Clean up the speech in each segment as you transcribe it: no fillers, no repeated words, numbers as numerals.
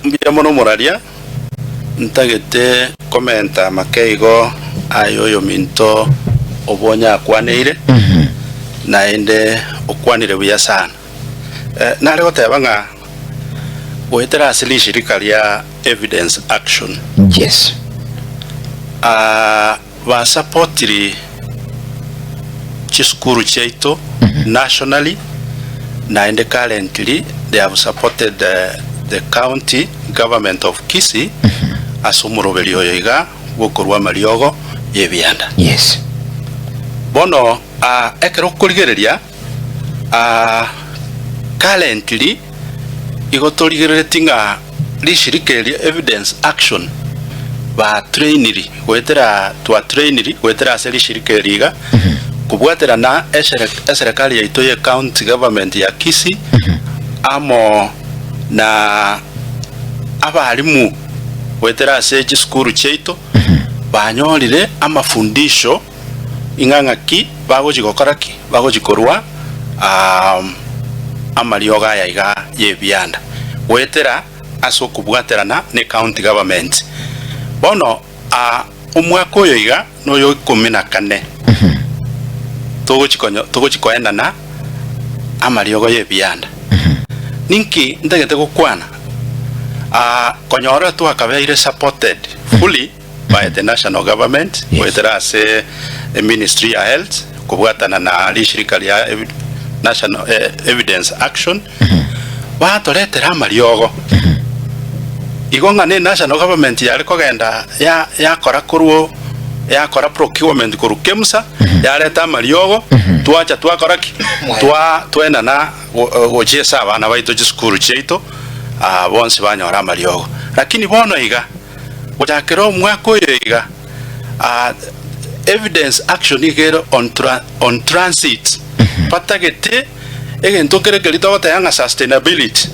Mbia mono moraria ntagete komenta makeigo ayo minto obonya akwaneire naende okwanire buya sana nale gotebanga gwetera asili shirika lia Evidence Action. Yes. Ba supportiri chiskuru chaito nationally naende currently they have supported the county government of Kisii asumurobeli oyoiga gokorwa mariogo yebianda. Yes. Bono ekero kurigereria currently igotorigerere tinga lishirikeri Evidence Action ba trainiri gwetera twa trainiri gwetera aseli shirikeriga kubwatera na eserikali yaito ye county government ya Kisii amo na abalimu gwetera ase chiskuru cheito banyolire amafundisho ingangaki bagojigokoraki bagojikorwa amarioga yaiga yebianda gwetera aso kubwaterana ne county government bono umwaka oyo iga noyo 14 togochikoenda na amariogo yebianda ninki ndagete gukwana konyora twakabeire supported fully by the national government wetera ase Ministry of Health kubwatana na lishirika ya National Evidence Action batoretera amariogo igonga ne national government yari kogenda yakora kurwo yakora procurement kuru KEMSA yareta amariogo twacha twakoraki twena na gochesa abana baito chiskuru cheito bonse banyora amariogo lakini bono iga gojakero umwaka oyo iga Evidence Action igero on transit patagete egento kerekerito gotayanga sustainability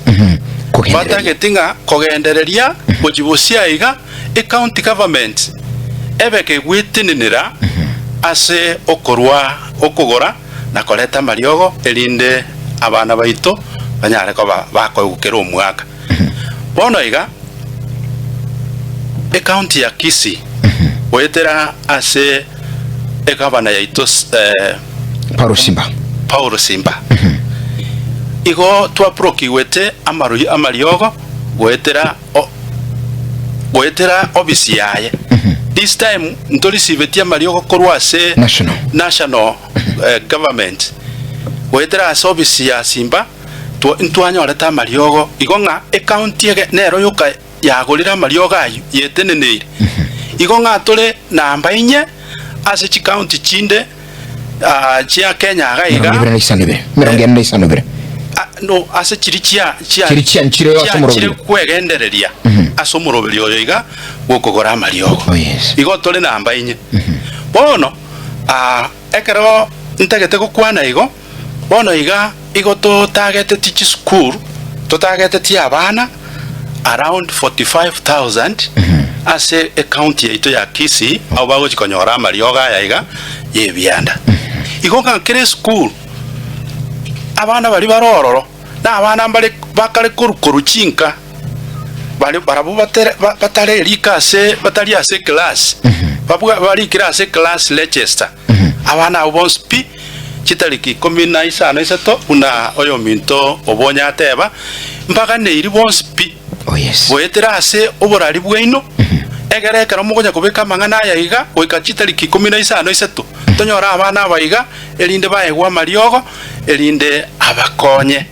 patagetinga kogendereria gojibusia iga county government ebeke gwitinira ase okorwa okugora na koleta mariogo elinde abana baito banyare ko bakoyukera omwaka bono iga county ya Kisii wetera ase gavana yaito Paul Simba igo twaproki wete amariogo wetera obisi yaye this time ntori sibetia mariogo korwa ase national government wetera ase obisi ya Simba ntwanyoleta mariogo igonga county ege nero yoka yagorira mariogo yeteneneire igonga tole namba 4 ase chi county chinde chia Kenya gaiga no ase chirichia nchire kwegendereria asomurobeli oyoiga gukogora amariogo igo tole namba 4 bono ekero ntagete gukwana igo bono iga igo to target teach school to target ti abana around 45,000 ase county yaito ya Kisii au bago chikonyora amariogo yaiga yebianda igonga kere school abana bali barororo na abana bali bakale kurukuru chinka bali barabu batare likase batari ase class bali class class Leicester abana obonspi chitaliki 15 una oyo minto obonya ateba mpaka neiri bonspi wetera ase oborari bweino egere kero mugonya kubeka mangana yaiga oika chitaliki 15 tonyora abana baiga elinde baegwa mariogo elinde abakonye